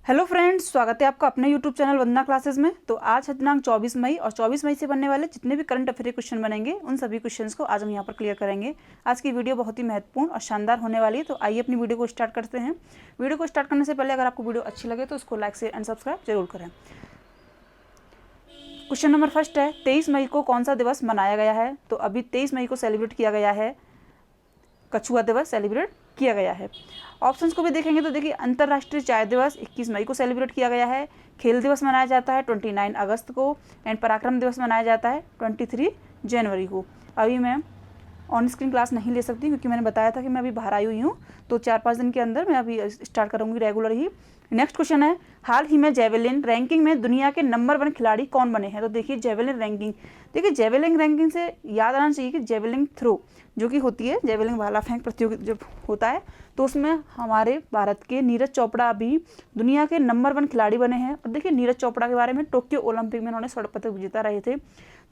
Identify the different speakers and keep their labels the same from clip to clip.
Speaker 1: Hello friends, स्वागत है आपका अपने यूट्यूब चैनल वंदना क्लासेस में। तो आज है दिनांक 24 मई और 24 मई से बनने वाले जितने भी करंट अफेयर क्वेश्चन बनेंगे उन सभी क्वेश्चंस को आज हम यहाँ पर क्लियर करेंगे। आज की वीडियो बहुत ही महत्वपूर्ण और शानदार होने वाली है। तो आइए अपनी वीडियो को स्टार्ट करते हैं। वीडियो को स्टार्ट करने से पहले अगर आपको वीडियो अच्छी लगे तो उसको लाइक शेयर एंड सब्सक्राइब जरूर करें। क्वेश्चन नंबर फर्स्ट है, 23 मई को कौन सा दिवस मनाया गया है? तो अभी 23 मई को सेलिब्रेट किया गया है, कछुआ दिवस सेलिब्रेट किया गया है। ऑप्शंस को भी देखेंगे तो देखिए, अंतर्राष्ट्रीय चाय दिवस 21 मई को सेलिब्रेट किया गया है, खेल दिवस मनाया जाता है 29 अगस्त को, एंड पराक्रम दिवस मनाया जाता है 23 जनवरी को। अभी मैं ऑन स्क्रीन क्लास नहीं ले सकती क्योंकि मैंने बताया था कि मैं अभी बाहर आई हुई हूँ, तो 4-5 दिन के अंदर मैं अभी स्टार्ट करूँगी रेगुलर ही। नेक्स्ट क्वेश्चन है, हाल ही में जेवेलिन रैंकिंग में दुनिया के नंबर 1 खिलाड़ी कौन बने हैं? तो देखिए जेवेलिन रैंकिंग, देखिए जेवेलिन रैंकिंग से याद आना चाहिए कि जेवेलिन थ्रो जो कि होती है, जेवेलिन भाला फेंक प्रतियोगिता जब होता है तो उसमें हमारे भारत के नीरज चोपड़ा भी दुनिया के नंबर 1 खिलाड़ी बने हैं। और देखिए नीरज चोपड़ा के बारे में, टोक्यो ओलंपिक में इन्होंने स्वर्ण पदक जीता रहे थे।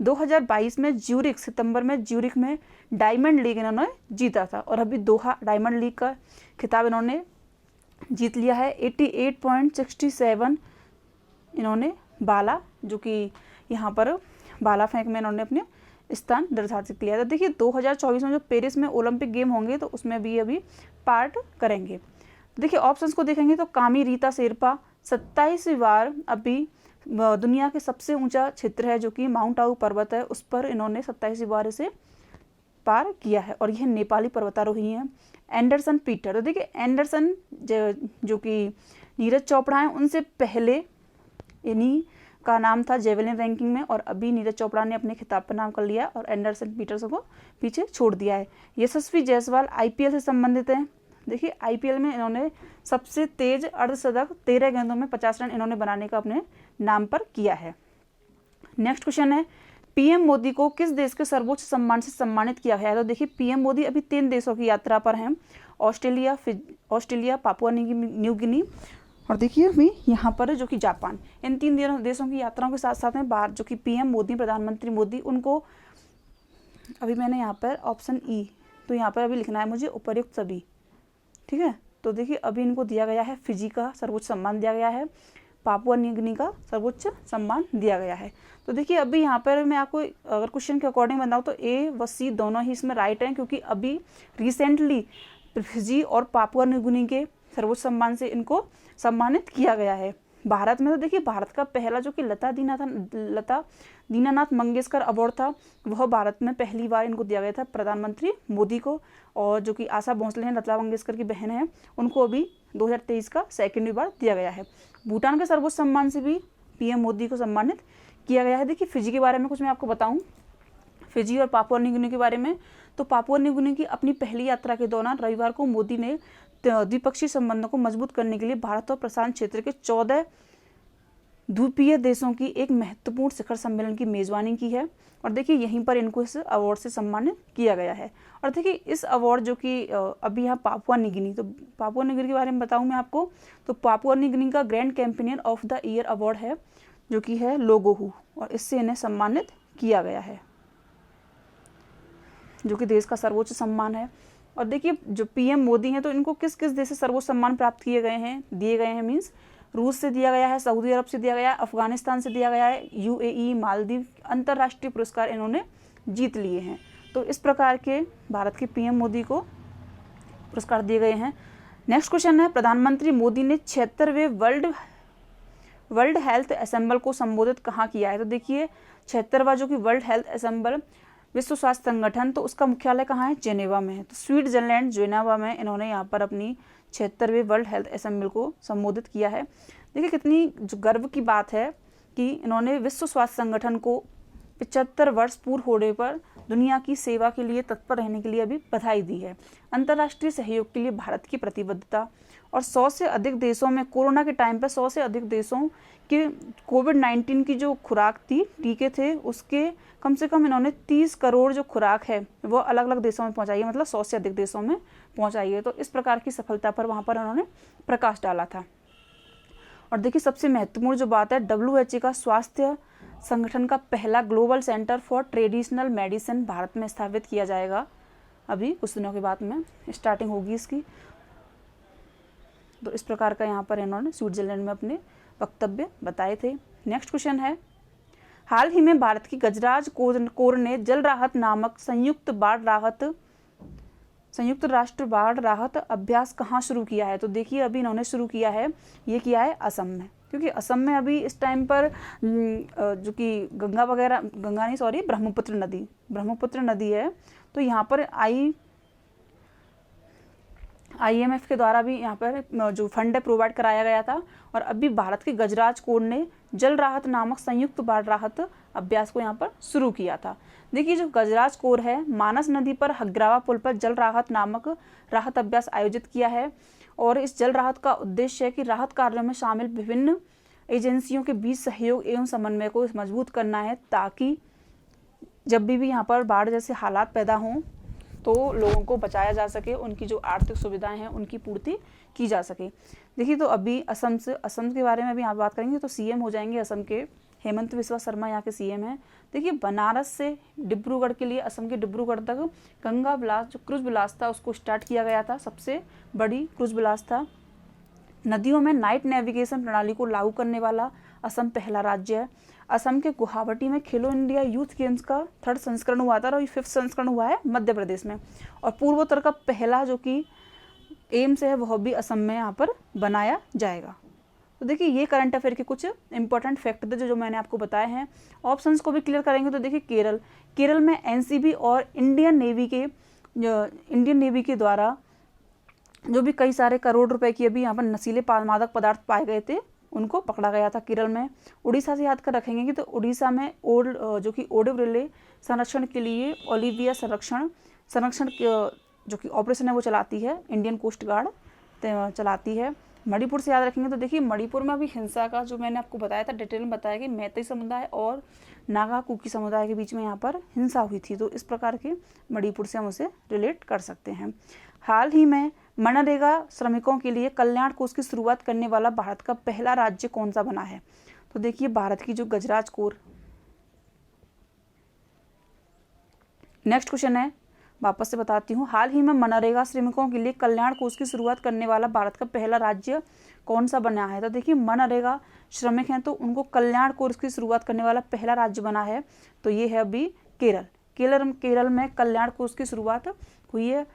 Speaker 1: 2022 में सितंबर में ज्यूरिख में डायमंड लीग इन्होंने जीता था, और अभी दोहा डायमंड लीग का खिताब इन्होंने जीत लिया है। 88.67 इन्होंने बाला, जो कि यहाँ पर बाला फेंक में इन्होंने अपने स्थान निर्धारित किया था। देखिए 2024 में जो पेरिस में ओलंपिक गेम होंगे तो उसमें भी अभी पार्ट करेंगे। देखिए ऑप्शंस को देखेंगे तो कामी रीता शेरपा 27वीं बार अभी दुनिया के सबसे ऊंचा क्षेत्र है जो कि माउंट आबू पर्वत है, उस पर इन्होंने 27वीं बार इसे पार किया है, और यह नेपाली पर्वतारोही हैं। एंडरसन पीटर, तो देखिए एंडरसन जो कि नीरज चोपड़ा हैं उनसे पहले इन्हीं का नाम था जेवेलिन रैंकिंग में, और अभी नीरज चोपड़ा ने अपने खिताब पर नाम कर लिया और एंडरसन पीटर्स को पीछे छोड़ दिया है। यशस्वी जायसवाल आईपीएल से संबंधित हैं। देखिए आईपीएल में इन्होंने सबसे तेज अर्धशतक 13 गेंदों में 50 रन इन्होंने बनाने का अपने नाम पर किया है। नेक्स्ट क्वेश्चन है, पीएम मोदी को किस देश के सर्वोच्च सम्मान से सम्मानित किया गया है? तो देखिए पीएम मोदी अभी 3 देशों की यात्रा पर हैं, ऑस्ट्रेलिया, पापुआ न्यू गिनी और देखिए अभी यहाँ पर जो कि जापान। इन 3 देशों की यात्राओं के साथ साथ में बाहर जो कि पीएम मोदी, प्रधानमंत्री मोदी, उनको अभी मैंने यहाँ पर ऑप्शन ई, तो यहाँ पर अभी लिखना है मुझे उपर्युक्त सभी, ठीक है। तो देखिए अभी इनको दिया गया है फिजी का सर्वोच्च सम्मान दिया गया है, पापुआ न्यू गिनी का सर्वोच्च सम्मान दिया गया है। तो देखिए अभी यहाँ पर मैं आपको अगर क्वेश्चन के अकॉर्डिंग बताऊँ तो ए व सी दोनों ही इसमें राइट हैं, क्योंकि अभी रिसेंटली फिजी और पापुआ न्यू गिनी के सर्वोच्च सम्मान से इनको सम्मानित किया गया है। भारत में तो देखिए भारत का पहला जो कि लता दीनानाथ मंगेशकर अवार्ड था, वह भारत में पहली बार इनको दिया गया था प्रधानमंत्री मोदी को, और जो कि आशा भोसले हैं, लता मंगेशकर की बहन है, उनको अभी 2023 का 2nd बार दिया गया है। भूटान के सर्वोच्च सम्मान से भी पीएम मोदी को सम्मानित किया गया है। देखिए फिजी के बारे में कुछ मैं आपको बताऊं, फिजी और पापुआ न्यू गिनी के बारे में। तो पापुआ न्यू गिनी की अपनी पहली यात्रा के दौरान रविवार को मोदी ने द्विपक्षीय संबंधों को मजबूत करने के लिए भारत और प्रशांत क्षेत्र के 14 द्वीपीय देशों की एक महत्वपूर्ण शिखर सम्मेलन की मेजबानी की है, और देखिए यहीं पर इनको इस अवार्ड से सम्मानित किया गया है। और देखिए इस अवार्ड जो कि अभी यहाँ पापुआ न्यू गिनी, तो पापुआ न्यू गिनी के बारे में बताऊँ मैं आपको, तो पापुआ न्यू गिनी का grand companion of the year award है जो कि है लोगोहू, और इससे इन्हें सम्मानित किया गया है, जो कि देश का सर्वोच्च सम्मान है। और देखिए जो पीएम मोदी हैं तो इनको किस किस देश से सर्वोच्च सम्मान प्राप्त दिए गए हैं मीन्स रूस से दिया गया है, सऊदी अरब से दिया गया है, अफगानिस्तान से दिया गया है, यूएई, मालदीव, अंतर्राष्ट्रीय पुरस्कार इन्होंने जीत लिए हैं। तो इस प्रकार के भारत के पीएम मोदी को पुरस्कार दिए गए हैं। नेक्स्ट क्वेश्चन है, प्रधानमंत्री मोदी ने 76वें वर्ल्ड हेल्थ असेंबल को संबोधित कहाँ किया है? तो देखिए 76वां जो कि वर्ल्ड हेल्थ असेंबल विश्व स्वास्थ्य संगठन, तो उसका मुख्यालय कहाँ है? जेनेवा में है। तो स्विट्जरलैंड जेनेवा में इन्होंने यहाँ पर अपनी 76वें वर्ल्ड हेल्थ असेंबल को संबोधित किया है। देखिए कितनी जो गर्व की बात है कि इन्होंने विश्व स्वास्थ्य संगठन को 75 वर्ष पूर्ण होने पर दुनिया की सेवा के लिए तत्पर रहने के लिए अभी बधाई दी है। अंतर्राष्ट्रीय सहयोग के लिए भारत की प्रतिबद्धता, और 100 से अधिक देशों में कोरोना के टाइम पर 100 से अधिक देशों के कोविड-19 की जो खुराक थी, टीके थे, उसके कम से कम इन्होंने 30 करोड़ जो खुराक है वो अलग अलग देशों में पहुंचाई है, मतलब 100 से अधिक देशों में पहुंचाई है। तो इस प्रकार की सफलता पर वहाँ पर उन्होंने प्रकाश डाला था। और देखिए सबसे महत्वपूर्ण जो बात है, WHO का स्वास्थ्य संगठन का पहला global centre for traditional medicine Bharat में स्थापित किया जाएगा। अभी कुछ दिनों के बाद में स्टार्टिंग होगी इसकी। तो इस प्रकार का यहाँ पर इन्होंने स्विट्जरलैंड में अपने वक्तव्य बताए थे। नेक्स्ट क्वेश्चन है, हाल ही में भारत की गजराज कोर ने जल राहत नामक संयुक्त राष्ट्र बाढ़ राहत अभ्यास कहाँ शुरू किया है? तो देखिए अभी इन्होंने शुरू किया है, ये किया है असम में, क्योंकि असम में अभी इस टाइम पर जो कि ब्रह्मपुत्र नदी है, तो यहाँ पर IMF के द्वारा भी यहाँ पर जो फंड है प्रोवाइड कराया गया था। और अभी भारत के गजराज कोर ने जल राहत नामक संयुक्त बाढ़ राहत अभ्यास को यहाँ पर शुरू किया था। देखिए जो गजराज कोर है, मानस नदी पर हगरावा पुल पर जल राहत नामक राहत अभ्यास आयोजित किया है। और इस जल राहत का उद्देश्य है कि राहत कार्यों में शामिल विभिन्न एजेंसियों के बीच सहयोग एवं समन्वय को मजबूत करना है, ताकि जब भी यहाँ पर बाढ़ जैसे हालात पैदा हों तो लोगों को बचाया जा सके, उनकी जो आर्थिक सुविधाएं हैं उनकी पूर्ति की जा सके। देखिए तो अभी असम के बारे में भी यहाँ बात करेंगे, तो सीएम हो जाएंगे असम के हेमंत बिस्वा शर्मा, यहाँ के सीएम हैं। देखिए बनारस से डिब्रूगढ़ के लिए, असम के डिब्रूगढ़ तक गंगा विलास जो क्रूज विलास था उसको स्टार्ट किया गया था, सबसे बड़ी क्रूज विलास था। नदियों में नाइट नेविगेशन प्रणाली को लागू करने वाला असम पहला राज्य है। असम के गुवाहाटी में खेलो इंडिया यूथ गेम्स का 3rd संस्करण हुआ था और ये 5th संस्करण हुआ है मध्य प्रदेश में। और पूर्वोत्तर का पहला जो कि एम्स है वह भी असम में यहाँ पर बनाया जाएगा। तो देखिए ये करंट अफेयर के कुछ इंपॉर्टेंट फैक्ट थे जो मैंने आपको बताए हैं। ऑप्शंस को भी क्लियर करेंगे तो देखिए केरल में NCB और इंडियन नेवी के द्वारा जो भी कई सारे करोड़ रुपए की अभी यहाँ पर नशीले मादक पदार्थ पाए गए थे, उनको पकड़ा गया था केरल में। उड़ीसा से याद कर रखेंगे कि तो उड़ीसा में जो कि ओडिव रिले संरक्षण के लिए ओलिविया संरक्षण जो कि ऑपरेशन है वो चलाती है, इंडियन कोस्ट गार्ड चलाती है। मणिपुर से याद रखेंगे तो देखिए मणिपुर में अभी हिंसा का जो मैंने आपको बताया था, डिटेल में बताया कि मैतेई समुदाय और नागा कुकी समुदाय के बीच में यहाँ पर हिंसा हुई थी, तो इस प्रकार के मणिपुर से हम उसे रिलेट कर सकते हैं। हाल ही में मनरेगा श्रमिकों के लिए कल्याण कोष की शुरुआत करने वाला भारत का पहला राज्य कौन सा बना है? तो देखिए भारत की जो गजराज कोर। नेक्स्ट क्वेश्चन है, वापस से बताती हूँ, हाल ही में मनरेगा श्रमिकों के लिए कल्याण कोष की शुरुआत करने वाला भारत का पहला राज्य कौन सा बना है? तो देखिए मनरेगा श्रमिक हैं तो उनको कल्याण कोष की शुरुआत करने वाला पहला राज्य बना है, तो ये है अभी केरल में कल्याण कोष की शुरुआत हुई है।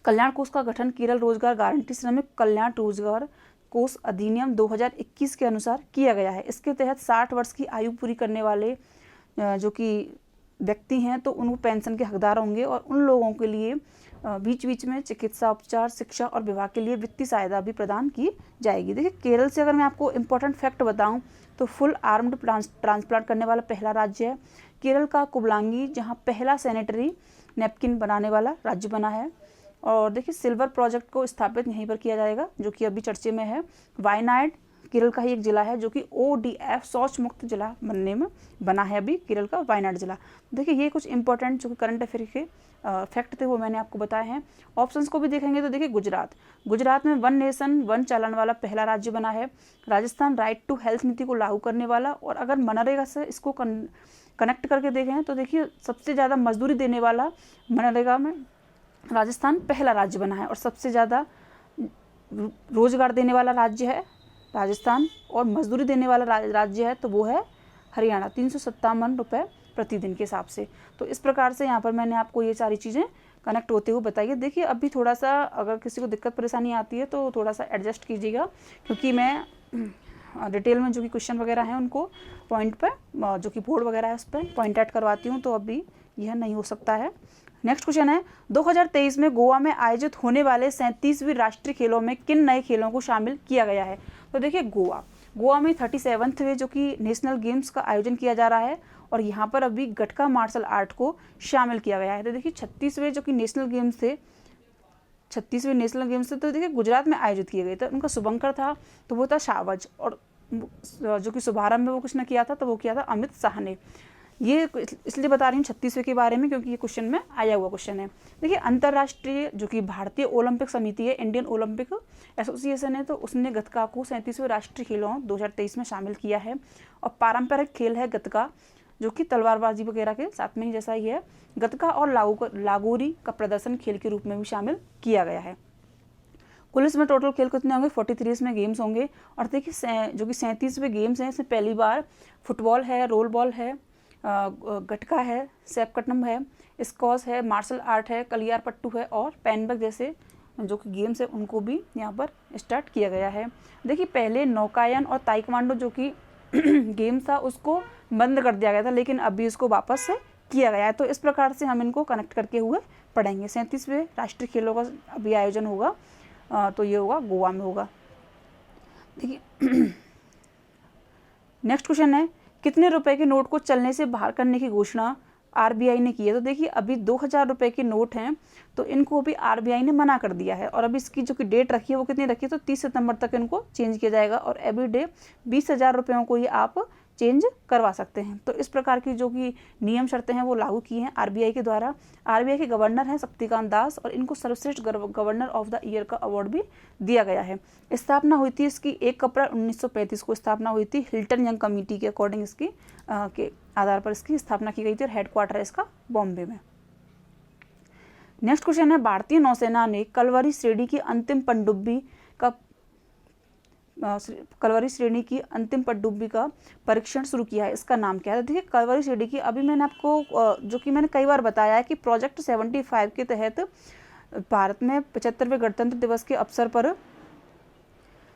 Speaker 1: कल्याण कोष का गठन केरल रोजगार गारंटी श्रमिक कल्याण रोजगार कोष अधिनियम 2021 के अनुसार किया गया है। इसके तहत 60 वर्ष की आयु पूरी करने वाले जो कि व्यक्ति हैं तो उनको पेंशन के हकदार होंगे और उन लोगों के लिए बीच बीच में चिकित्सा उपचार, शिक्षा और विवाह के लिए वित्तीय सहायता भी प्रदान की जाएगी। देखिए केरल से अगर मैं आपको इम्पोर्टेंट फैक्ट बताऊं तो फुल आर्म्ड ट्रांसप्लांट करने वाला पहला राज्य है। केरल का कुबलांगी जहां पहला सैनिटरी नैपकिन बनाने वाला राज्य बना है। और देखिए सिल्वर प्रोजेक्ट को स्थापित यहीं पर किया जाएगा जो कि अभी चर्चे में है। वायनाड केरल का ही एक जिला है जो कि ODF शौच मुक्त जिला बनने में बना है अभी केरल का वायनाड जिला। देखिए ये कुछ इंपॉर्टेंट जो कि करंट अफेयर के फैक्ट थे वो मैंने आपको बताए हैं। ऑप्शंस को भी देखेंगे तो देखिए गुजरात में 1 नेशन 1 चालान वाला पहला राज्य बना है। राजस्थान राइट टू हेल्थ नीति को लागू करने वाला, और अगर मनरेगा से इसको कनेक्ट करके देखें तो देखिए सबसे ज़्यादा मजदूरी देने वाला मनरेगा में राजस्थान पहला राज्य बना है, और सबसे ज़्यादा रोजगार देने वाला राज्य है राजस्थान, और मजदूरी देने वाला राज्य है तो वो है हरियाणा, 357 रुपये प्रतिदिन के हिसाब से। तो इस प्रकार से यहाँ पर मैंने आपको ये सारी चीज़ें कनेक्ट होते हुए बताइए। देखिए अभी थोड़ा सा अगर किसी को दिक्कत परेशानी आती है तो थोड़ा सा एडजस्ट कीजिएगा, क्योंकि मैं डिटेल में जो भी क्वेश्चन वगैरह हैं उनको पॉइंट पर जो कि बोर्ड वगैरह है उस पर पॉइंट आउट करवाती हूँ, तो अभी यह नहीं हो सकता है। नेक्स्ट क्वेश्चन है, 2023 में गोवा में आयोजित होने वाले 37वीं राष्ट्रीय खेलों में किन नए खेलों को शामिल किया गया है? तो देखिए गोवा में 37वें जो कि नेशनल गेम्स का आयोजन किया जा रहा है, और यहाँ पर अभी गटका मार्शल आर्ट को शामिल किया गया है। तो देखिए 36वें जो कि नेशनल गेम्स थे, 36वें नेशनल गेम्स थे तो देखिए गुजरात में आयोजित किए गए थे। उनका शुभंकर था तो वो था शावज, और जो कि शुभारंभ में वो किसने किया था तो वो किया था अमित शाह ने। ये इसलिए बता रही हूँ 36वें के बारे में क्योंकि ये क्वेश्चन में आया हुआ क्वेश्चन है। देखिए अंतर्राष्ट्रीय जो कि भारतीय ओलंपिक समिति है, इंडियन ओलंपिक एसोसिएशन है, तो उसने गतका को 37वें राष्ट्रीय खेलों 2023 में शामिल किया है। और पारंपरिक खेल है गतका, जो कि तलवारबाजी वगैरह के साथ में ही जैसा ही है। गतका और लागोरी का प्रदर्शन खेल के रूप में भी शामिल किया गया है। कुल इसमें टोटल खेल कितने होंगे, 43 इसमें गेम्स होंगे। और देखिए जो कि 37वें गेम्स हैं, इसमें पहली बार फुटबॉल है, रोल बॉल है, गटका है, सैपकटम है, स्कॉश है, मार्शल आर्ट है, कलियार पट्टू है और पैनबग जैसे जो कि गेम्स है उनको भी यहाँ पर स्टार्ट किया गया है। देखिए पहले नौकायन और ताइक्वांडो जो कि गेम था उसको बंद कर दिया गया था, लेकिन अभी इसको वापस से किया गया है। तो इस प्रकार से हम इनको कनेक्ट करके हुए पढ़ेंगे। 37वें राष्ट्रीय खेलों का अभी आयोजन होगा, तो ये होगा गोवा में होगा। देखिए नेक्स्ट क्वेश्चन है, कितने रुपए के नोट को चलने से बाहर करने की घोषणा आरबीआई ने की है। तो देखिए अभी 2000 रुपये के नोट हैं, तो इनको भी आरबीआई ने मना कर दिया है। और अभी इसकी जो कि डेट रखी है वो कितनी रखी है, तो 30 सितंबर तक इनको चेंज किया जाएगा। और एवरी डे 20,000 रुपयों को ये आप चेंज करवा सकते हैं। तो इस प्रकार की जो कि नियम शर्तें हैं वो लागू की हैं आरबीआई के द्वारा। आरबीआई के गवर्नर हैं शक्तिकांत दास, और इनको सर्वश्रेष्ठ गवर्नर ऑफ द ईयर का अवार्ड भी दिया गया है। स्थापना हुई थी इसकी 1 अप्रैल 1935 को स्थापना हुई थी। हिल्टन यंग कमेटी के अकॉर्डिंग इसकी के आधार पर इसकी स्थापना की गई थी, और हेडक्वार्टर है इसका बॉम्बे में। नेक्स्ट क्वेश्चन है, भारतीय नौसेना ने कलवरी श्रेणी की अंतिम पनडुब्बी का परीक्षण शुरू किया है, इसका नाम क्या है। देखिए कलवरी श्रेणी की अभी मैंने आपको जो कि मैंने कई बार बताया है कि प्रोजेक्ट 75 के तहत भारत में 75वें गणतंत्र दिवस के अवसर पर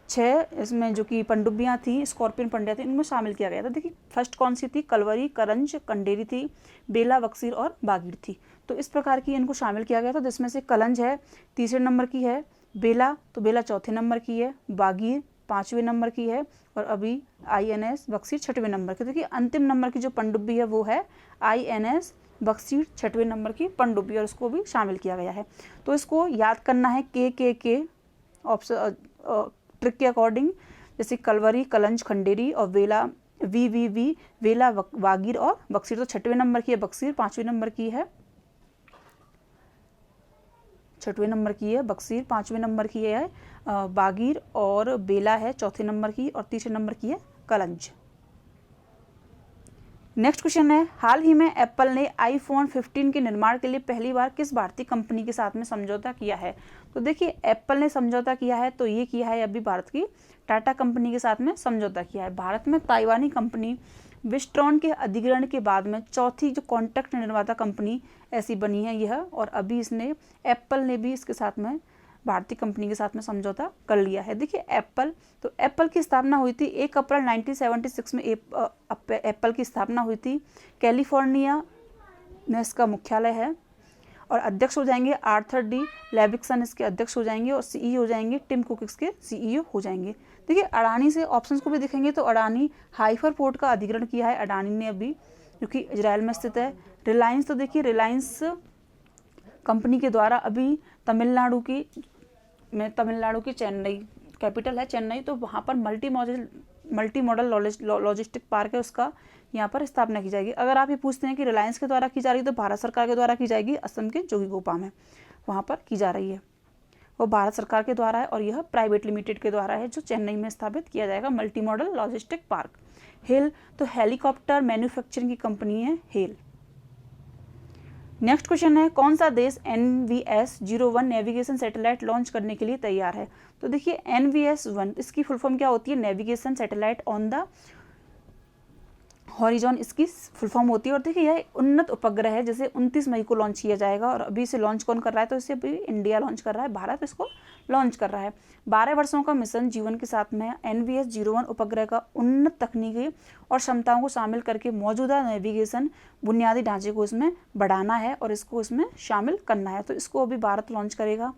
Speaker 1: 6 इसमें जो कि पनडुब्बियाँ थी, स्कॉर्पियन पनडुब्बियाँ थी, इनमें शामिल किया गया था। देखिए फर्स्ट कौन सी थी, कलवरी, करंज, कंडेरी थी, बेला, बक्सीर और बागीर थी। तो इस प्रकार की इनको शामिल किया गया था, जिसमें से कलंज है 3रे नंबर की है, बेला तो बेला 4थे नंबर की है, बागीर 5वें नंबर की है, और अभी INS बक्सीर 6वें नंबर की। देखिए अंतिम नंबर की जो पनडुब्बी है वो है INS बक्सीर 6वें नंबर की पनडुब्बी, और उसको भी शामिल किया गया है। तो इसको याद करना है के ऑप्शन ट्रिक के अकॉर्डिंग, जैसे कलवरी, कलंज, खंडेरी और वेला वी वेला, वागीर और बक्सीर। तो 6वें नंबर की है बक्सीर, 5वें नंबर की है 6वें नंबर की है बक्सीर, 5वें नंबर की है बागीर, और बेला है 4थे नंबर की, और 3रे नंबर की है कलंज। नेक्स्ट क्वेश्चन है, हाल ही में एप्पल ने iPhone 15 के निर्माण के लिए पहली बार किस भारतीय कंपनी के साथ में समझौता किया है। तो देखिए एप्पल ने समझौता किया है, तो ये किया है अभी भारत की टाटा कंपनी के साथ में समझौता किया है। भारत में ताइवानी कंपनी विस्ट्रॉन के अधिग्रहण के बाद में चौथी जो कॉन्ट्रैक्ट निर्माता कंपनी ऐसी बनी है यह, और अभी इसने एप्पल ने भी इसके साथ में भारतीय कंपनी के साथ में समझौता कर लिया है। देखिए एप्पल की स्थापना हुई थी 1 अप्रैल 1976 में। एप्पल की स्थापना हुई थी, कैलिफोर्निया में इसका मुख्यालय है, और अध्यक्ष हो जाएंगे आर्थर डी लेविक्सन इसके अध्यक्ष हो जाएंगे, और CEO हो जाएंगे टिम कुक इसके CEO हो जाएंगे। देखिए अडानी से ऑप्शंस को भी देखेंगे तो अडानी हाइफर पोर्ट का अधिग्रहण किया है अडानी ने अभी, जो कि इजराइल में स्थित है। रिलायंस, तो देखिए रिलायंस कंपनी के द्वारा अभी तमिलनाडु की चेन्नई कैपिटल है चेन्नई, तो वहाँ पर मल्टी मॉडल लॉजिस्टिक पार्क है, उसका यहाँ पर स्थापना की जाएगी। अगर आप ये पूछते हैं कि रिलायंस के द्वारा की जा रही है तो भारत सरकार के द्वारा की जाएगी, असम के जोगीघोपा में वहाँ पर की जा रही है, वो भारत सरकार के द्वारा है, और यह प्राइवेट लिमिटेड के द्वारा है जो चेन्नई में स्थापित किया जाएगा, multi modal logistic park. Hello, तो हेलीकॉप्टर मैन्युफैक्चरिंग की कंपनी है हेल। नेक्स्ट क्वेश्चन है, कौन सा देश NVS-01 नेविगेशन सैटेलाइट लॉन्च करने के लिए तैयार है। तो देखिए NVS-1 इसकी फुल फॉर्म क्या होती है, navigation satellite on the horizon इसकी फुल फॉर्म होती है। और देखिए यह उन्नत उपग्रह है, जैसे 29 मई को लॉन्च किया जाएगा, और अभी इसे लॉन्च कौन कर रहा है, तो इसे अभी इंडिया लॉन्च कर रहा है, भारत इसको लॉन्च कर रहा है। 12 वर्षों का मिशन जीवन के साथ में NVS-01 उपग्रह का उन्नत तकनीकी और क्षमताओं को शामिल करके मौजूदा नेविगेशन बुनियादी ढांचे को इसमें बढ़ाना है और इसको इसमें शामिल करना है, तो इसको अभी भारत लॉन्च करेगा।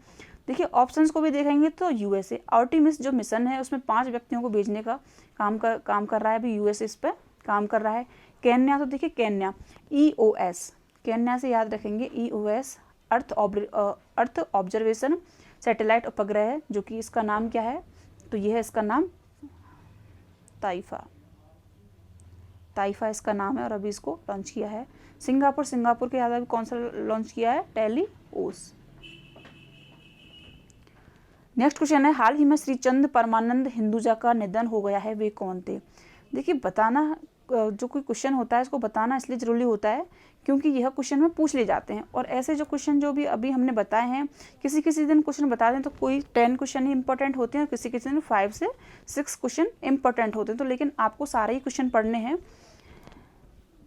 Speaker 1: देखिए ऑप्शंस को भी देखेंगे तो USA आर्टेमिस जो मिशन है उसमें 5 व्यक्तियों को भेजने का काम कर रहा है, अभी USA इस पर काम कर रहा है। केन्या, तो देखिए केन्या EOS, केन्या से याद रखेंगे EOS अर्थ ऑब्जर्वेशन सैटेलाइट उपग्रह है, जो कि इसका नाम क्या है, तो यह है इसका नाम ताइफा इसका नाम है, और अभी इसको लॉन्च किया है। सिंगापुर के याद अभी कौन सा लॉन्च किया है, टेलीओस। नेक्स्ट क्वेश्चन है, हाल ही में श्री चंद परमानंद हिंदुजा का निधन हो गया है, वे कौन थे। देखिए बताना जो कोई क्वेश्चन होता है इसको बताना इसलिए ज़रूरी होता है क्योंकि यह क्वेश्चन में पूछ ले जाते हैं। और ऐसे जो क्वेश्चन जो भी अभी हमने बताए हैं, किसी किसी दिन क्वेश्चन बता दें तो कोई 10 क्वेश्चन ही इंपॉर्टेंट होते हैं और किसी किसी दिन 5 से 6 क्वेश्चन इंपॉर्टेंट होते हैं। तो लेकिन आपको सारे ही क्वेश्चन पढ़ने हैं।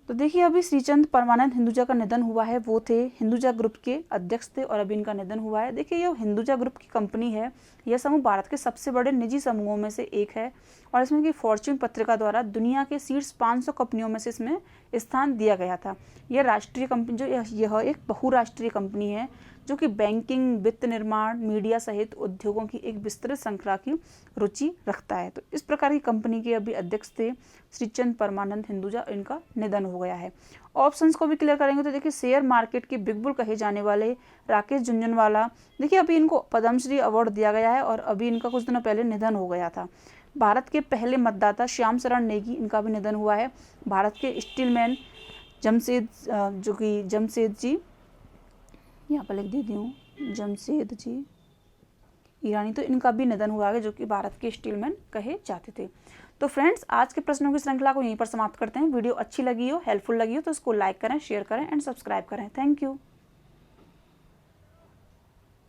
Speaker 1: तो देखिए अभी श्रीचंद परमानंद हिंदुजा का निधन हुआ है, वो थे हिंदुजा ग्रुप के अध्यक्ष थे और अभी इनका निधन हुआ है। देखिए ये हिंदुजा ग्रुप की कंपनी है, यह समूह भारत के सबसे बड़े निजी समूहों में से एक है और इसमें की फॉर्च्यून पत्रिका द्वारा दुनिया के शीर्ष 500 कंपनियों में से इसमें स्थान दिया गया था। यह राष्ट्रीय कंपनी जो यह एक बहुराष्ट्रीय कंपनी है जो कि बैंकिंग, वित्त निर्माण, मीडिया सहित उद्योगों की एक विस्तृत श्रृंखला की रुचि रखता है। तो इस प्रकार की कंपनी के अभी अध्यक्ष थे श्रीचंद परमानंद हिंदुजा, इनका निधन हो गया है। ऑप्शंस को भी क्लियर करेंगे तो देखिए शेयर मार्केट के बिग बुल कहे जाने वाले राकेश झुनझुनवाला, देखिए अभी इनको पद्मश्री अवार्ड दिया गया है और अभी इनका कुछ दिनों पहले निधन हो गया था। भारत के पहले मतदाता श्याम शरण नेगी, इनका भी निधन हुआ है। भारत के स्टीलमैन जमशेद जो कि जमशेद जी, यहाँ पर लिख देती हूँ जमशेद जी ईरानी, तो इनका भी निधन हुआ है जो कि भारत के स्टीलमैन कहे जाते थे। तो फ्रेंड्स आज के प्रश्नों की श्रृंखला को यहीं पर समाप्त करते हैं। वीडियो अच्छी लगी हो, हेल्पफुल लगी हो तो इसको लाइक करें, शेयर करें एंड सब्सक्राइब करें। Thank you.